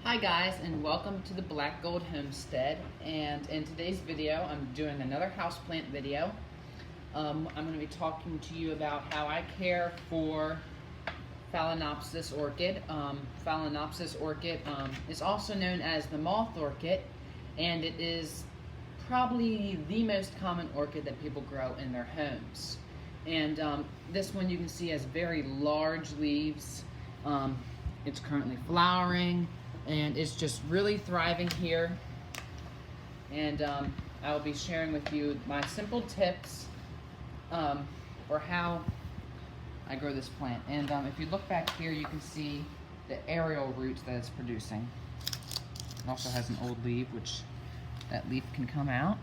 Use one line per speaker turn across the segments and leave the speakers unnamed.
Hi guys, and welcome to the Black Gold Homestead. And in today's video I'm doing another houseplant video. I'm going to be talking to you about how I care for Phalaenopsis orchid. Phalaenopsis orchid is also known as the moth orchid, and it is probably the most common orchid that people grow in their homes. And this one you can see has very large leaves. It's currently flowering and it's just really thriving here. And I will be sharing with you my simple tips for how I grow this plant. And if you look back here, you can see the aerial roots that it's producing. It also has an old leaf, which that leaf can come out.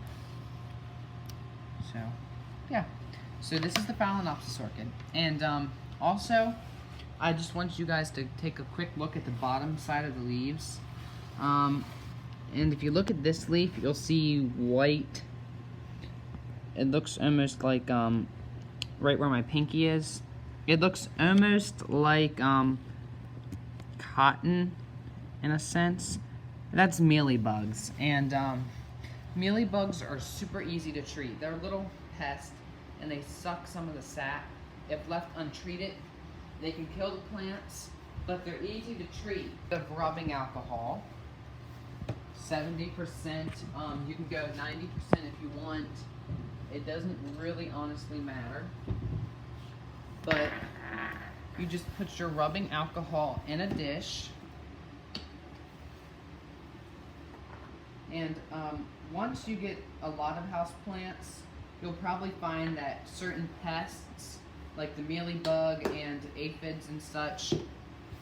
So, yeah. So this is the Phalaenopsis orchid. And also, I just want you guys to take a quick look at the bottom side of the leaves. And if you look at this leaf, you'll see white. It looks almost like, right where my pinky is. It looks almost like cotton in a sense. That's mealybugs. And mealybugs are super easy to treat. They're a little pest and they suck some of the sap. If left untreated, they can kill the plants, but they're easy to treat. The rubbing alcohol, 70%, you can go 90% if you want. It doesn't really honestly matter. But you just put your rubbing alcohol in a dish. And once you get a lot of houseplants, you'll probably find that certain pests, like the mealybug and aphids and such,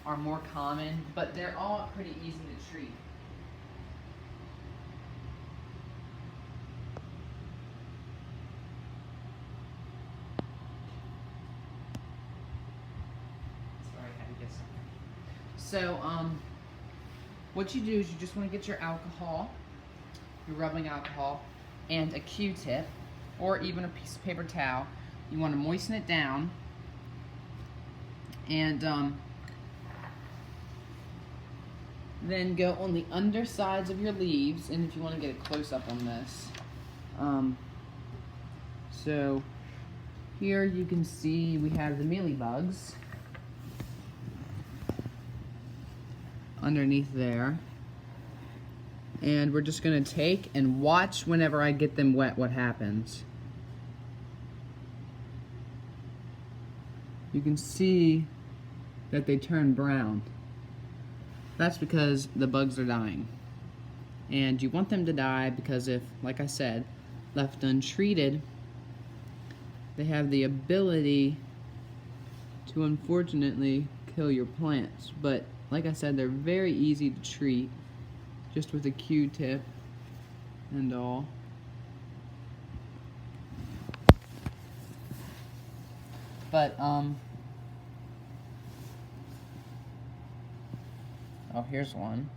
are more common, but they're all pretty easy to treat. Sorry, I had to get something. So, what you do is you just want to get your alcohol, your rubbing alcohol, and a Q-tip, or even a piece of paper towel. You want to moisten it down, and then go on the undersides of your leaves. And if you want to get a close-up on this, so here you can see we have the mealybugs underneath there, and we're just going to take and watch whenever I get them wet what happens. You can see that they turn brown. That's because the bugs are dying. And you want them to die because if, like I said, left untreated, they have the ability to unfortunately kill your plants. But like I said, they're very easy to treat just with a Q-tip and all. But, oh, here's one.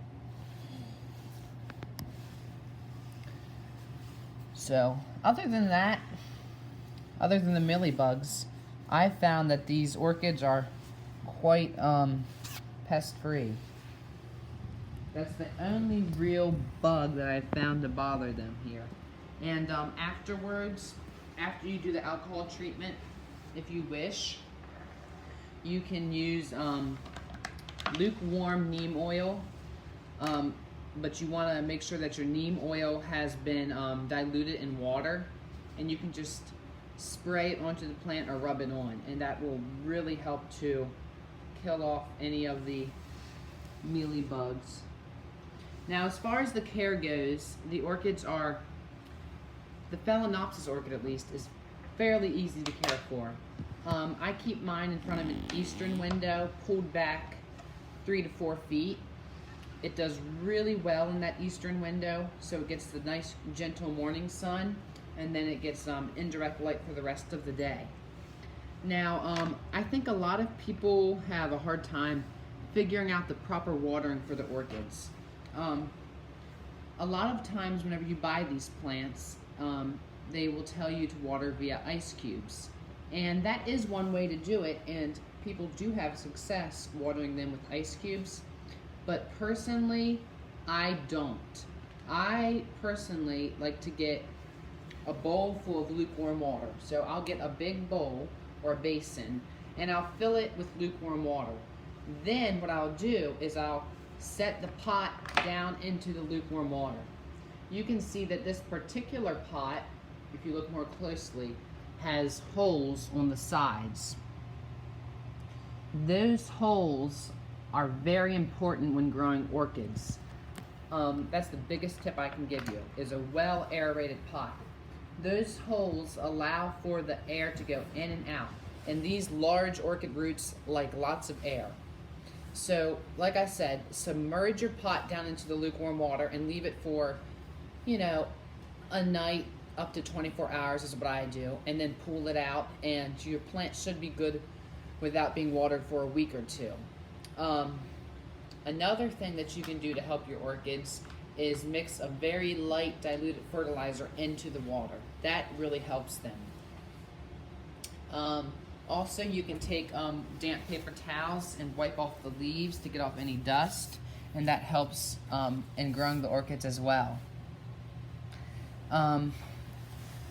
So, other than that, other than the mealybugs, I found that these orchids are quite, pest-free. That's the only real bug that I found to bother them here. And, afterwards, after you do the alcohol treatment, if you wish, you can use lukewarm neem oil, but you want to make sure that your neem oil has been diluted in water, and you can just spray it onto the plant or rub it on, and that will really help to kill off any of the mealybugs. Now, as far as the care goes, the orchids are, the Phalaenopsis orchid at least, is fairly easy to care for. I keep mine in front of an eastern window, pulled back 3 to 4 feet. It does really well in that eastern window, so it gets the nice gentle morning sun, and then it gets indirect light for the rest of the day. Now, I think a lot of people have a hard time figuring out the proper watering for the orchids. A lot of times whenever you buy these plants, they will tell you to water via ice cubes. And that is one way to do it, and people do have success watering them with ice cubes. but personally, I don't. I personally like to get a bowl full of lukewarm water. So I'll get a big bowl or a basin and I'll fill it with lukewarm water. Then what I'll do is I'll set the pot down into the lukewarm water. You can see that this particular pot, if you look more closely, has holes on the sides. Those holes are very important when growing orchids. That's the biggest tip I can give you, is a well aerated pot. Those holes allow for the air to go in and out, and these large orchid roots like lots of air. So, like I said, submerge your pot down into the lukewarm water and leave it for, you know, a night up to 24 hours is what I do, and then pull it out, and your plant should be good without being watered for a week or two. Another thing that you can do to help your orchids is mix a very light diluted fertilizer into the water. That really helps them. Also, you can take damp paper towels and wipe off the leaves to get off any dust, and that helps in growing the orchids as well.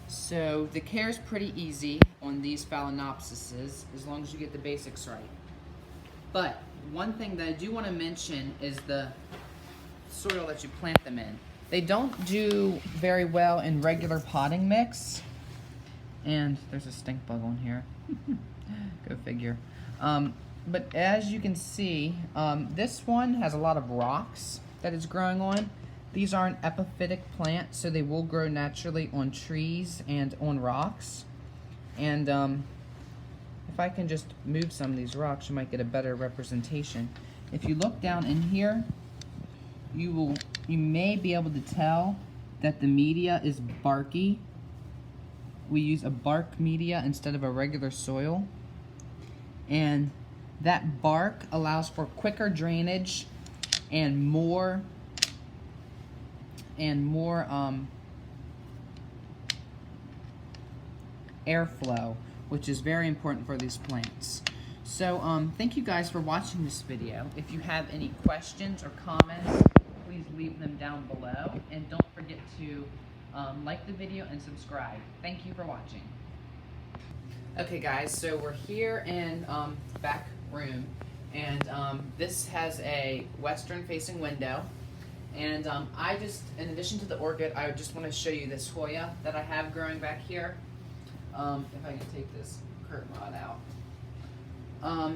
So the care is pretty easy on these Phalaenopsises as long as you get the basics right. But one thing that I do want to mention is the soil that you plant them in. They don't do very well in regular potting mix. And there's a stink bug on here. Go figure. But as you can see, this one has a lot of rocks that it's growing on. These are an epiphytic plant, so they will grow naturally on trees and on rocks. And if I can just move some of these rocks, you might get a better representation. If you look down in here, you may be able to tell that the media is barky. We use a bark media instead of a regular soil. And that bark allows for quicker drainage and more airflow, which is very important for these plants. So thank you guys for watching this video. If you have any questions or comments, please leave them down below, and don't forget to like the video and subscribe. Thank you for watching. Okay guys, so we're here in the back room, and this has a western facing window. And in addition to the orchid, I just want to show you this Hoya that I have growing back here. If I can take this curtain rod out.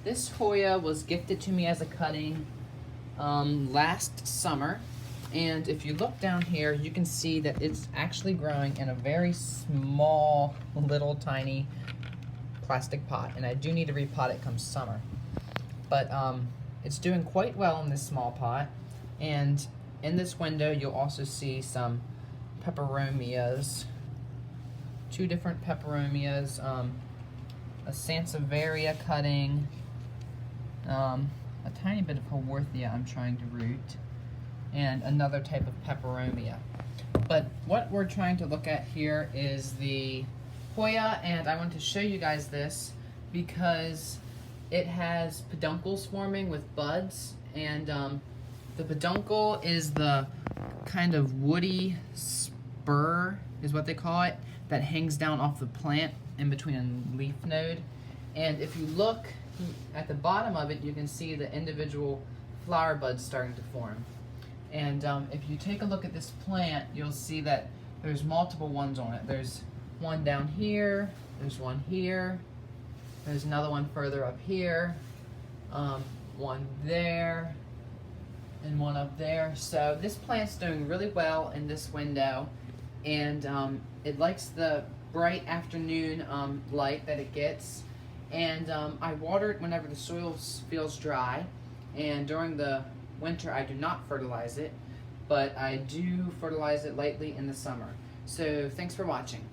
This Hoya was gifted to me as a cutting last summer. And if you look down here, you can see that it's actually growing in a very small, little tiny plastic pot. And I do need to repot it come summer. But it's doing quite well in this small pot. And in this window, you'll also see some peperomias, 2 different peperomias, a Sansevieria cutting, a tiny bit of Haworthia I'm trying to root, and another type of peperomia. But what we're trying to look at here is the Hoya, and I want to show you guys this because it has peduncles forming with buds, and the peduncle is the kind of woody spur, is what they call it, that hangs down off the plant in between a leaf node. And if you look at the bottom of it, you can see the individual flower buds starting to form. And if you take a look at this plant, you'll see that there's multiple ones on it. There's one down here, there's one here, there's another one further up here, one there, and one up there. So this plant's doing really well in this window, and it likes the bright afternoon light that it gets. And I water it whenever the soil feels dry, and during the winter I do not fertilize it, but I do fertilize it lightly in the summer. So thanks for watching.